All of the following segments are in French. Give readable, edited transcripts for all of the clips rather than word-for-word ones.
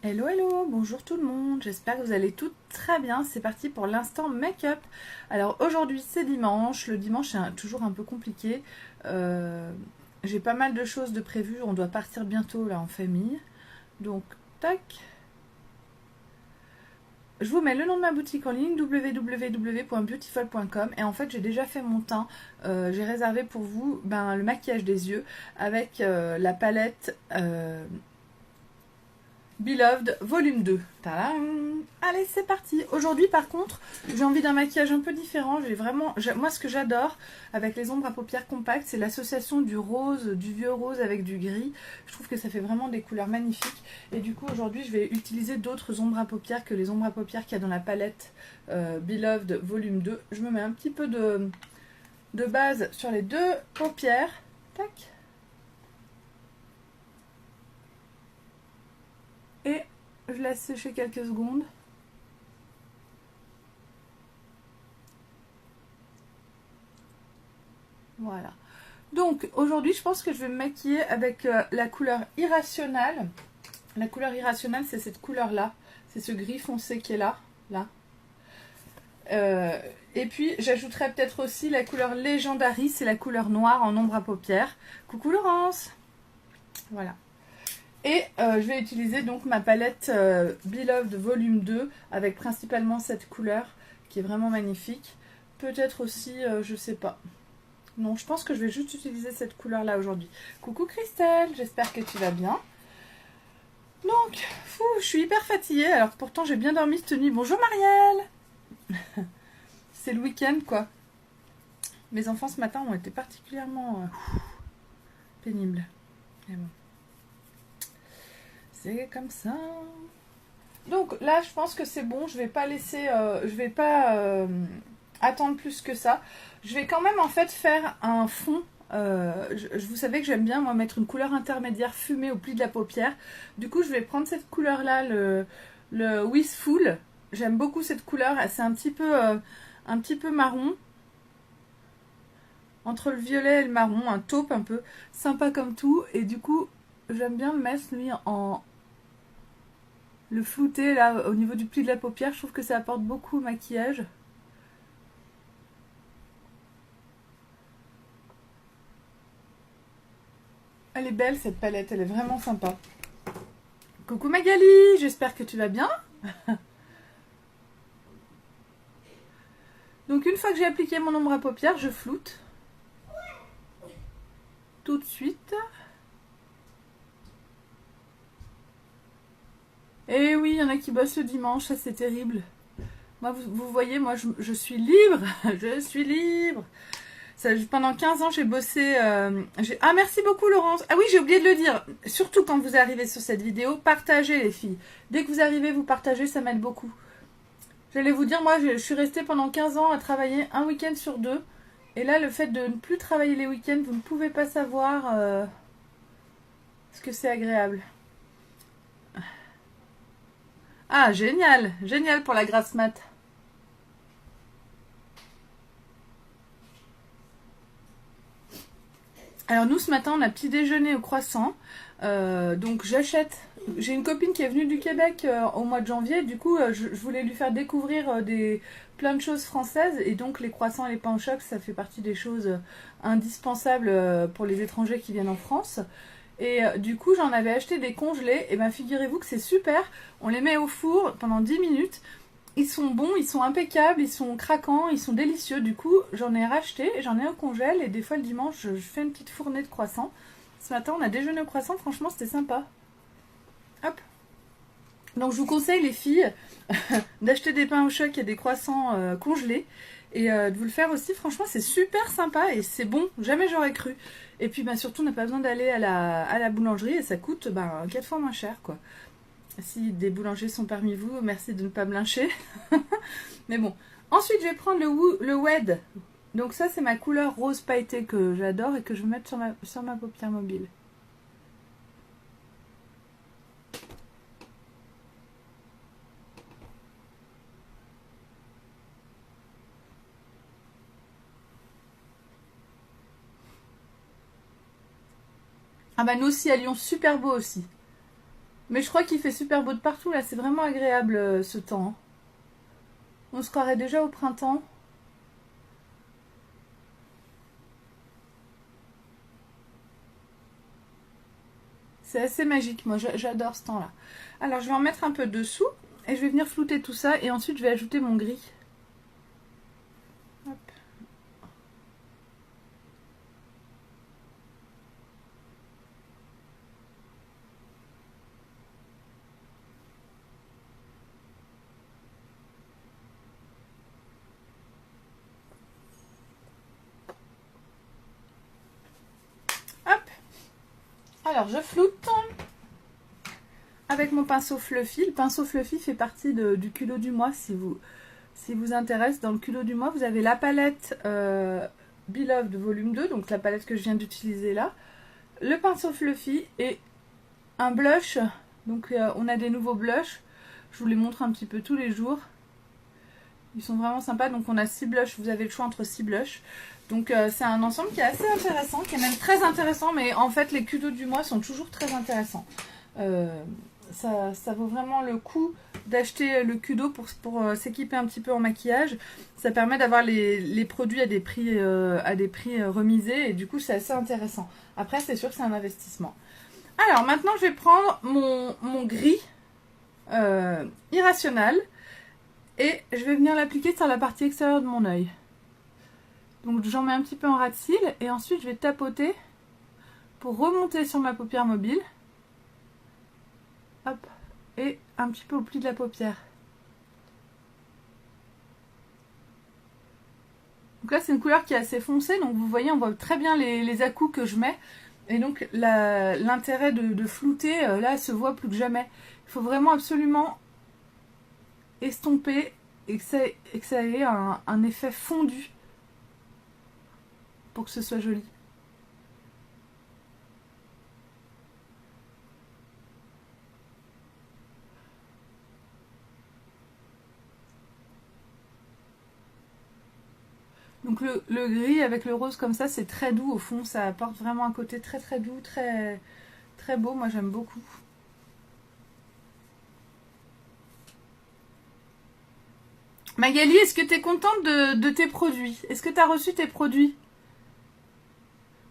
Hello, hello, bonjour tout le monde, j'espère que vous allez toutes très bien. C'est parti pour l'instant make-up. Alors aujourd'hui c'est dimanche, le dimanche c'est toujours un peu compliqué. Euh, j'ai pas mal de choses de prévues, on doit partir bientôt là en famille. Donc tac, je vous mets le nom de ma boutique en ligne www.beautiful.com et en fait j'ai déjà fait mon teint. J'ai réservé pour vous le maquillage des yeux avec la palette Beloved volume 2. Tadam. Allez, c'est parti. Aujourd'hui, par contre, j'ai envie d'un maquillage un peu différent. Moi, ce que j'adore avec les ombres à paupières compactes, c'est l'association du rose, du vieux rose avec du gris. Je trouve que ça fait vraiment des couleurs magnifiques. Et du coup, aujourd'hui, je vais utiliser d'autres ombres à paupières que les ombres à paupières qu'il y a dans la palette Beloved volume 2. Je me mets un petit peu de base sur les deux paupières. Tac. Et je laisse sécher quelques secondes. Voilà. Donc aujourd'hui, je pense que je vais me maquiller avec la couleur irrationnelle. La couleur irrationnelle, c'est cette couleur-là. C'est ce gris foncé qui est là. Là. Et puis, j'ajouterai peut-être aussi la couleur Legendary, c'est la couleur noire en ombre à paupières. Coucou Laurence. Voilà. Et je vais utiliser donc ma palette Beloved Volume 2 avec principalement cette couleur qui est vraiment magnifique. Peut-être aussi, je sais pas. Non, je pense que je vais juste utiliser cette couleur-là aujourd'hui. Coucou Christelle, j'espère que tu vas bien. Donc, je suis hyper fatiguée. Alors pourtant, j'ai bien dormi cette nuit. Bonjour Marielle. C'est le week-end, quoi. Mes enfants ce matin ont été particulièrement pénibles. Mais bon. C'est comme ça. Donc là, je pense que c'est bon. Je vais pas laisser... je vais pas attendre plus que ça. Je vais quand même en fait faire un fond. Vous savez que j'aime bien moi mettre une couleur intermédiaire fumée au pli de la paupière. Du coup, je vais prendre cette couleur là, le Wistful. J'aime beaucoup cette couleur. C'est un petit peu marron. Entre le violet et le marron, un taupe un peu sympa comme tout. Et du coup, j'aime bien le mettre lui en le flouter là au niveau du pli de la paupière. Je trouve que ça apporte beaucoup au maquillage. Elle est belle cette palette, elle est vraiment sympa. Coucou Magali, j'espère que tu vas bien. Donc une fois que j'ai appliqué mon ombre à paupières, je floute. Tout de suite. Et oui, il y en a qui bossent le dimanche, ça c'est terrible. Moi, vous voyez, moi je suis libre. Je suis libre. Pendant 15 ans, j'ai bossé... Ah, merci beaucoup, Laurence. Ah oui, j'ai oublié de le dire. Surtout quand vous arrivez sur cette vidéo, partagez, les filles. Dès que vous arrivez, vous partagez, ça m'aide beaucoup. J'allais vous dire, moi, je suis restée pendant 15 ans à travailler un week-end sur deux. Et là, le fait de ne plus travailler les week-ends, vous ne pouvez pas savoir ce que c'est agréable. Ah, génial. Génial pour la grasse mat. Alors nous ce matin on a petit déjeuner au croissant, donc j'achète, j'ai une copine qui est venue du Québec au mois de janvier, du coup je voulais lui faire découvrir plein de choses françaises et donc les croissants et les pains au choc ça fait partie des choses indispensables pour les étrangers qui viennent en France. Et du coup j'en avais acheté des congelés, et bien figurez-vous que c'est super, on les met au four pendant 10 minutes. Ils sont bons, ils sont impeccables, ils sont craquants, ils sont délicieux. Du coup, j'en ai racheté, j'en ai au congèle et des fois le dimanche, je fais une petite fournée de croissants. Ce matin, on a déjeuné au croissant, franchement, c'était sympa. Hop. Donc, je vous conseille, les filles, d'acheter des pains au choc et des croissants congelés et de vous le faire aussi. Franchement, c'est super sympa et c'est bon, jamais j'aurais cru. Et puis, surtout, on n'a pas besoin d'aller à la boulangerie et ça coûte 4 fois moins cher, quoi. Si des boulangers sont parmi vous, merci de ne pas me lyncher. Mais bon. Ensuite, je vais prendre le Wed. Donc ça, c'est ma couleur rose pailleté que j'adore et que je vais mettre sur ma paupière mobile. Ah bah nous aussi à Lyon, super beau aussi. Mais je crois qu'il fait super beau de partout là, c'est vraiment agréable ce temps. On se croirait déjà au printemps. C'est assez magique, moi j'adore ce temps-là. Alors je vais en mettre un peu dessous et je vais venir flouter tout ça et ensuite je vais ajouter mon gris. Hop. Hop. Alors je floute avec mon pinceau Fluffy. Le pinceau Fluffy fait partie du culot du mois si vous intéresse. Dans le culot du mois, vous avez la palette Beloved volume 2, donc la palette que je viens d'utiliser là, le pinceau Fluffy et un blush. Donc on a des nouveaux blushs. Je vous les montre un petit peu tous les jours. Ils sont vraiment sympas. Donc on a 6 blushs. Vous avez le choix entre 6 blushs. Donc c'est un ensemble qui est assez intéressant, qui est même très intéressant. Mais en fait les culots du mois sont toujours très intéressants. Ça vaut vraiment le coup d'acheter le culot pour s'équiper un petit peu en maquillage. Ça permet d'avoir les produits à des prix remisés. Et du coup c'est assez intéressant. Après c'est sûr que c'est un investissement. Alors maintenant je vais prendre mon gris irrationnel et je vais venir l'appliquer sur la partie extérieure de mon œil. Donc j'en mets un petit peu en ras de cils et ensuite je vais tapoter pour remonter sur ma paupière mobile. Hop, et un petit peu au pli de la paupière. Donc là c'est une couleur qui est assez foncée, donc vous voyez on voit très bien les à-coups que je mets. Et donc l'intérêt de flouter, là, se voit plus que jamais. Il faut vraiment absolument estomper et que ça ait un effet fondu pour que ce soit joli. Donc le gris avec le rose comme ça, c'est très doux au fond. Ça apporte vraiment un côté très très doux, très, très beau. Moi j'aime beaucoup. Magali, est-ce que tu es contente de tes produits? Est-ce que tu as reçu tes produits?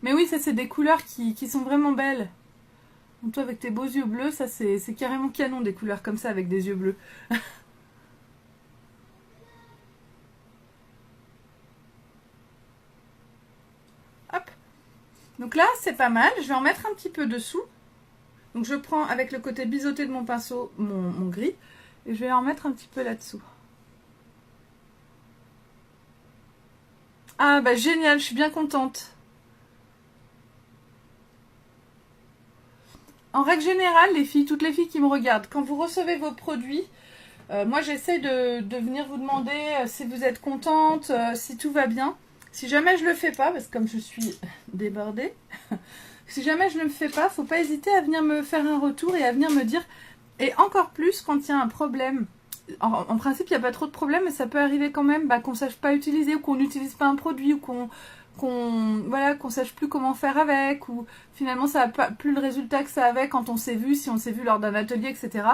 Mais oui, ça c'est des couleurs qui sont vraiment belles. Donc toi avec tes beaux yeux bleus, ça c'est carrément canon des couleurs comme ça avec des yeux bleus. Hop. Donc là c'est pas mal, je vais en mettre un petit peu dessous. Donc je prends avec le côté biseauté de mon pinceau mon gris et je vais en mettre un petit peu là-dessous. Ah bah génial, je suis bien contente. En règle générale, les filles, toutes les filles qui me regardent, quand vous recevez vos produits, moi j'essaie de venir vous demander si vous êtes contente, si tout va bien. Si jamais je le fais pas, parce que comme je suis débordée, si jamais je ne le fais pas, faut pas hésiter à venir me faire un retour et à venir me dire, et encore plus quand il y a un problème. En principe, il n'y a pas trop de problèmes, mais ça peut arriver quand même qu'on ne sache pas utiliser ou qu'on n'utilise pas un produit ou qu'on sache plus comment faire avec, ou finalement ça n'a pas plus le résultat que ça avait quand on s'est vu, si on s'est vu lors d'un atelier, etc.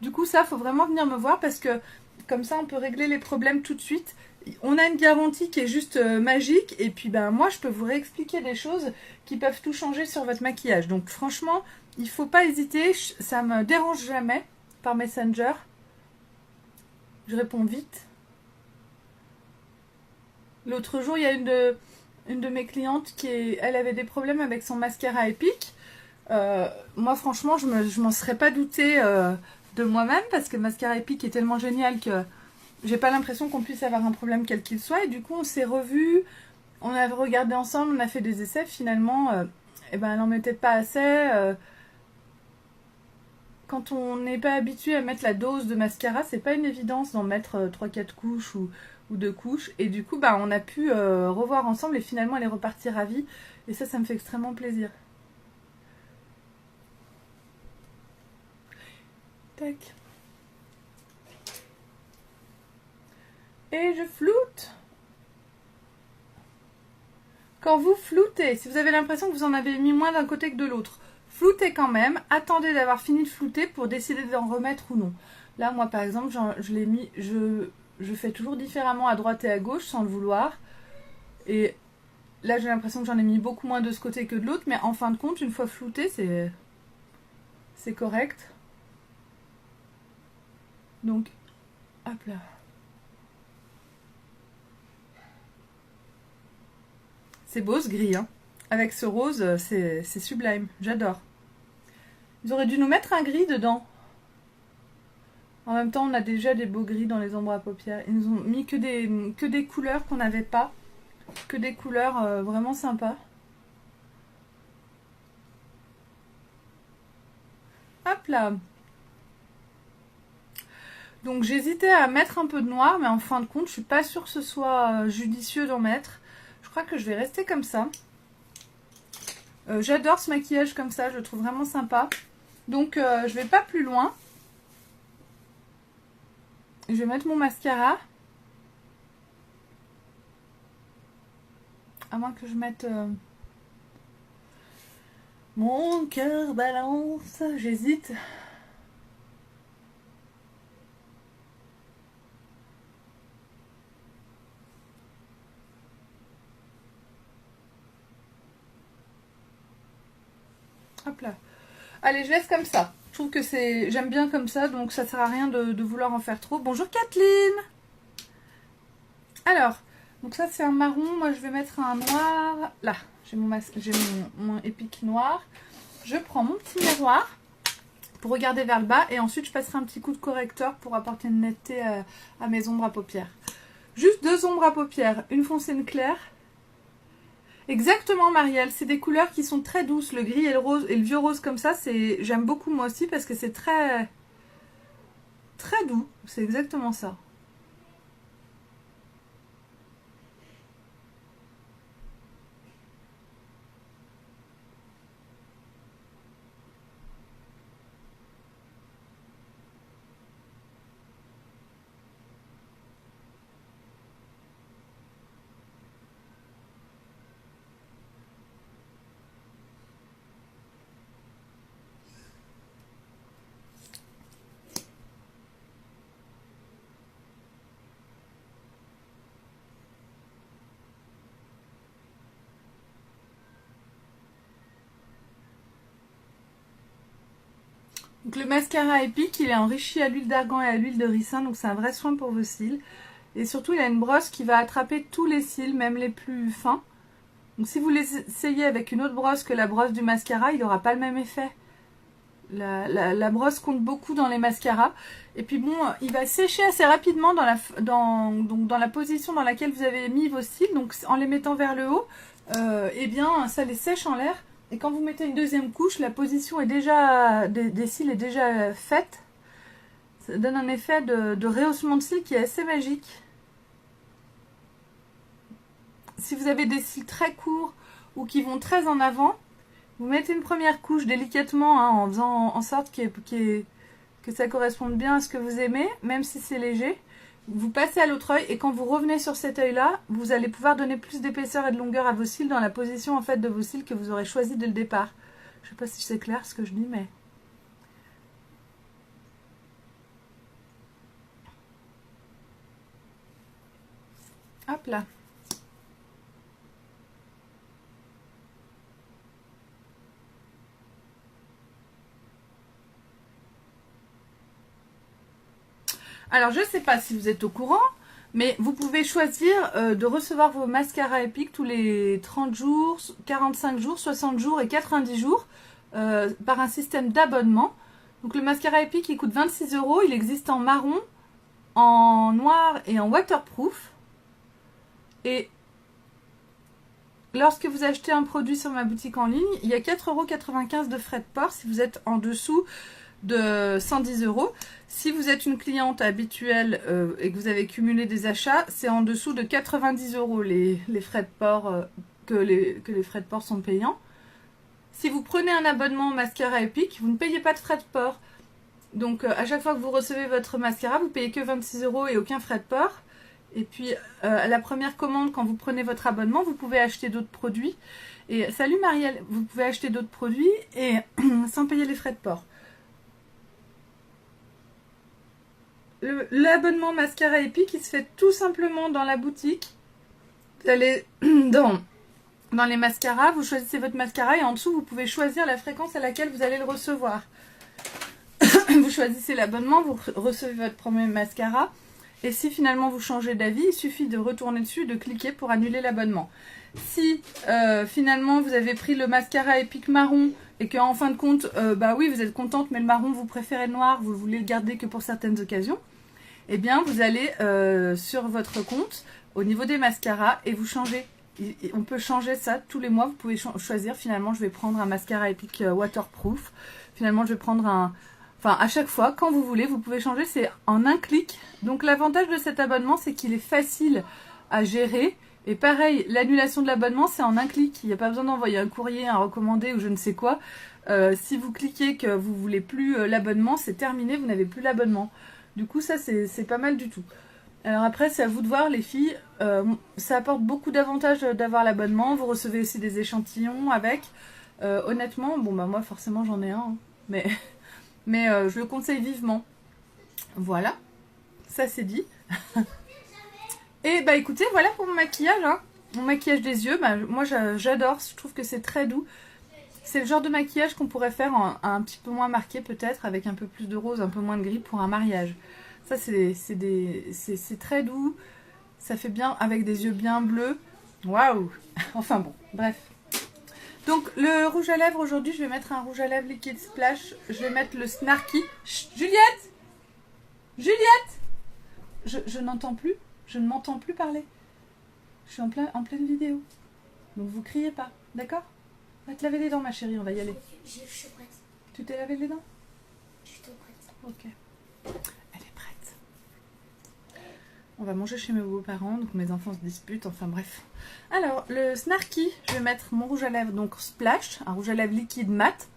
Du coup, ça, faut vraiment venir me voir parce que comme ça, on peut régler les problèmes tout de suite. On a une garantie qui est juste magique et puis moi, je peux vous réexpliquer des choses qui peuvent tout changer sur votre maquillage. Donc franchement, il faut pas hésiter, ça me dérange jamais par Messenger. Je réponds vite. L'autre jour, il y a une de mes clientes elle avait des problèmes avec son mascara Epic. Moi, franchement, je m'en serais pas douté de moi-même parce que le mascara Epic est tellement génial que j'ai pas l'impression qu'on puisse avoir un problème quel qu'il soit. Et du coup, on s'est revus, on a regardé ensemble, on a fait des essais. Finalement, elle n'en mettait pas assez. Quand on n'est pas habitué à mettre la dose de mascara, c'est pas une évidence d'en mettre 3-4 couches ou 2 couches. Et du coup, on a pu revoir ensemble et finalement elle est repartie ravie. Et ça me fait extrêmement plaisir. Tac. Et je floute. Quand vous floutez, si vous avez l'impression que vous en avez mis moins d'un côté que de l'autre, Floutez quand même. Attendez d'avoir fini de flouter pour décider d'en remettre ou non. Là, moi, par exemple, je l'ai mis... Je fais toujours différemment à droite et à gauche sans le vouloir. Et là, j'ai l'impression que j'en ai mis beaucoup moins de ce côté que de l'autre. Mais en fin de compte, une fois flouté, c'est correct. Donc, hop là. C'est beau ce gris, hein. Avec ce rose, c'est sublime. J'adore. Ils auraient dû nous mettre un gris dedans. En même temps, on a déjà des beaux gris dans les ombres à paupières. Ils nous ont mis que des couleurs qu'on n'avait pas. Que des couleurs vraiment sympas. Hop là. Donc j'hésitais à mettre un peu de noir, mais en fin de compte, je suis pas sûre que ce soit judicieux d'en mettre. Je crois que je vais rester comme ça. J'adore ce maquillage comme ça, je le trouve vraiment sympa. Donc je vais pas plus loin. Je vais mettre mon mascara. À moins que je mette mon cœur balance. J'hésite. Hop là. Allez, je laisse comme ça. Je trouve que j'aime bien comme ça, donc ça sert à rien de vouloir en faire trop. Bonjour Kathleen. Alors, donc ça c'est un marron. Moi je vais mettre un noir. Là, j'ai mon épique noir. Je prends mon petit miroir pour regarder vers le bas et ensuite je passerai un petit coup de correcteur pour apporter une netteté à mes ombres à paupières. Juste 2 ombres à paupières, une foncée, une claire. Exactement Marielle, c'est des couleurs qui sont très douces, le gris et le rose et le vieux rose comme ça, j'aime beaucoup moi aussi parce que c'est très doux, c'est exactement ça. Donc le mascara Epic, il est enrichi à l'huile d'argan et à l'huile de ricin, donc c'est un vrai soin pour vos cils. Et surtout, il a une brosse qui va attraper tous les cils, même les plus fins. Donc si vous l'essayez avec une autre brosse que la brosse du mascara, il n'aura pas le même effet. La brosse compte beaucoup dans les mascaras. Et puis bon, il va sécher assez rapidement dans la position dans laquelle vous avez mis vos cils. Donc en les mettant vers le haut, eh bien ça les sèche en l'air. Et quand vous mettez une deuxième couche, la position est déjà des cils est déjà faite. Ça donne un effet de rehaussement de cils qui est assez magique. Si vous avez des cils très courts ou qui vont très en avant, vous mettez une première couche délicatement hein, en faisant en sorte que ça corresponde bien à ce que vous aimez, même si c'est léger. Vous passez à l'autre œil et quand vous revenez sur cet œil-là, vous allez pouvoir donner plus d'épaisseur et de longueur à vos cils dans la position en fait de vos cils que vous aurez choisi dès le départ. Je sais pas si c'est clair ce que je dis, mais... Hop là. Alors, je ne sais pas si vous êtes au courant, mais vous pouvez choisir de recevoir vos mascaras Epic tous les 30 jours, 45 jours, 60 jours et 90 jours par un système d'abonnement. Donc, le mascara Epic, il coûte 26 €. Il existe en marron, en noir et en waterproof. Et lorsque vous achetez un produit sur ma boutique en ligne, il y a 4,95 € de frais de port si vous êtes en dessous de 110 €. Si vous êtes une cliente habituelle et que vous avez cumulé des achats, c'est en dessous de 90 € les frais de port, que les frais de port sont payants. Si vous prenez un abonnement mascara Epic, vous ne payez pas de frais de port. Donc à chaque fois que vous recevez votre mascara, vous payez que 26 € et aucun frais de port. Et puis, à la première commande, quand vous prenez votre abonnement, vous pouvez acheter d'autres produits. Et salut Marielle, vous pouvez acheter d'autres produits et sans payer les frais de port. L'abonnement Mascara Epic, il se fait tout simplement dans la boutique. Vous allez dans les mascaras, vous choisissez votre mascara et en dessous, vous pouvez choisir la fréquence à laquelle vous allez le recevoir. Vous choisissez l'abonnement, vous recevez votre premier mascara. Et si finalement vous changez d'avis, il suffit de retourner dessus et de cliquer pour annuler l'abonnement. Si finalement vous avez pris le mascara Epic marron et qu'en fin de compte, bah oui, vous êtes contente, mais le marron, vous préférez le noir, vous voulez le garder que pour certaines occasions, eh bien vous allez sur votre compte, au niveau des mascaras, et vous changez. On peut changer ça tous les mois, vous pouvez choisir, finalement je vais prendre un mascara Epic waterproof, finalement je vais prendre un... Enfin, à chaque fois, quand vous voulez, vous pouvez changer, c'est en un clic. Donc l'avantage de cet abonnement, c'est qu'il est facile à gérer. Et pareil, l'annulation de l'abonnement, c'est en un clic. Il n'y a pas besoin d'envoyer un courrier, un recommandé ou je ne sais quoi. Si vous cliquez que vous ne voulez plus l'abonnement, c'est terminé, vous n'avez plus l'abonnement. Du coup, ça, c'est pas mal du tout. Alors après, c'est à vous de voir, les filles. Ça apporte beaucoup d'avantages d'avoir l'abonnement. Vous recevez aussi des échantillons avec. Honnêtement, bon, bah moi, forcément, j'en ai un. Hein, mais je le conseille vivement. Voilà, ça c'est dit. Et bah écoutez, voilà pour mon maquillage. Hein. Mon maquillage des yeux, bah, moi j'adore, je trouve que c'est très doux. C'est le genre de maquillage qu'on pourrait faire un petit peu moins marqué peut-être, avec un peu plus de rose, un peu moins de gris pour un mariage. Ça c'est très doux, ça fait bien avec des yeux bien bleus. Waouh. Enfin bon, bref. Donc le rouge à lèvres aujourd'hui, je vais mettre un rouge à lèvres liquide splash. Je vais mettre le Snarky. Chut, Juliette, Juliette, je n'entends plus. Je ne m'entends plus parler. Je suis en pleine vidéo. Donc vous criez pas, d'accord? Va te laver les dents ma chérie, on va y aller. Je suis prête. Tu t'es lavé les dents? Je suis tout prête. Ok. Elle est prête. On va manger chez mes beaux-parents, donc mes enfants se disputent, enfin bref. Alors, le Snarky, je vais mettre mon rouge à lèvres, donc Splash, un rouge à lèvres liquide mat.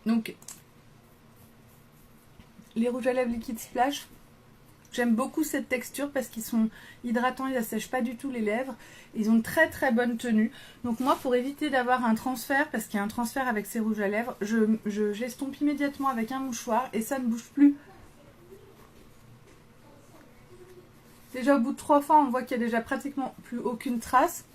Donc, les rouges à lèvres liquide Splash, j'aime beaucoup cette texture parce qu'ils sont hydratants, ils n'assèchent pas du tout les lèvres. Ils ont une très très bonne tenue. Donc moi, pour éviter d'avoir un transfert, parce qu'il y a un transfert avec ces rouges à lèvres, j'estompe immédiatement avec un mouchoir et ça ne bouge plus. Déjà au bout de 3 fois, on voit qu'il n'y a déjà pratiquement plus aucune trace.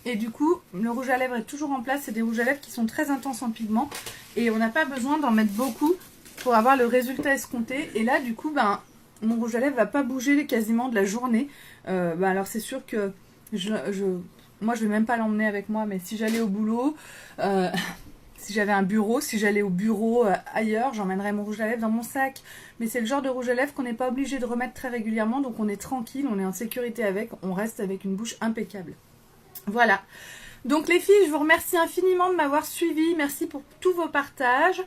Et du coup, le rouge à lèvres est toujours en place. C'est des rouges à lèvres qui sont très intenses en pigment. Et on n'a pas besoin d'en mettre beaucoup pour avoir le résultat escompté. Et là, du coup, ben, mon rouge à lèvres ne va pas bouger quasiment de la journée. Alors c'est sûr que moi, je ne vais même pas l'emmener avec moi. Mais si j'allais au boulot, si j'avais un bureau, si j'allais au bureau ailleurs, j'emmènerais mon rouge à lèvres dans mon sac. Mais c'est le genre de rouge à lèvres qu'on n'est pas obligé de remettre très régulièrement. Donc on est tranquille, on est en sécurité avec. On reste avec une bouche impeccable. Voilà. Donc les filles, je vous remercie infiniment de m'avoir suivi. Merci pour tous vos partages.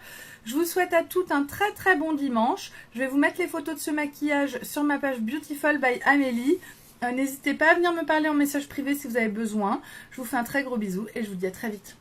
Je vous souhaite à toutes un très très bon dimanche. Je vais vous mettre les photos de ce maquillage sur ma page Beautiful by Amélie. N'hésitez pas à venir me parler en message privé si vous avez besoin. Je vous fais un très gros bisou et je vous dis à très vite.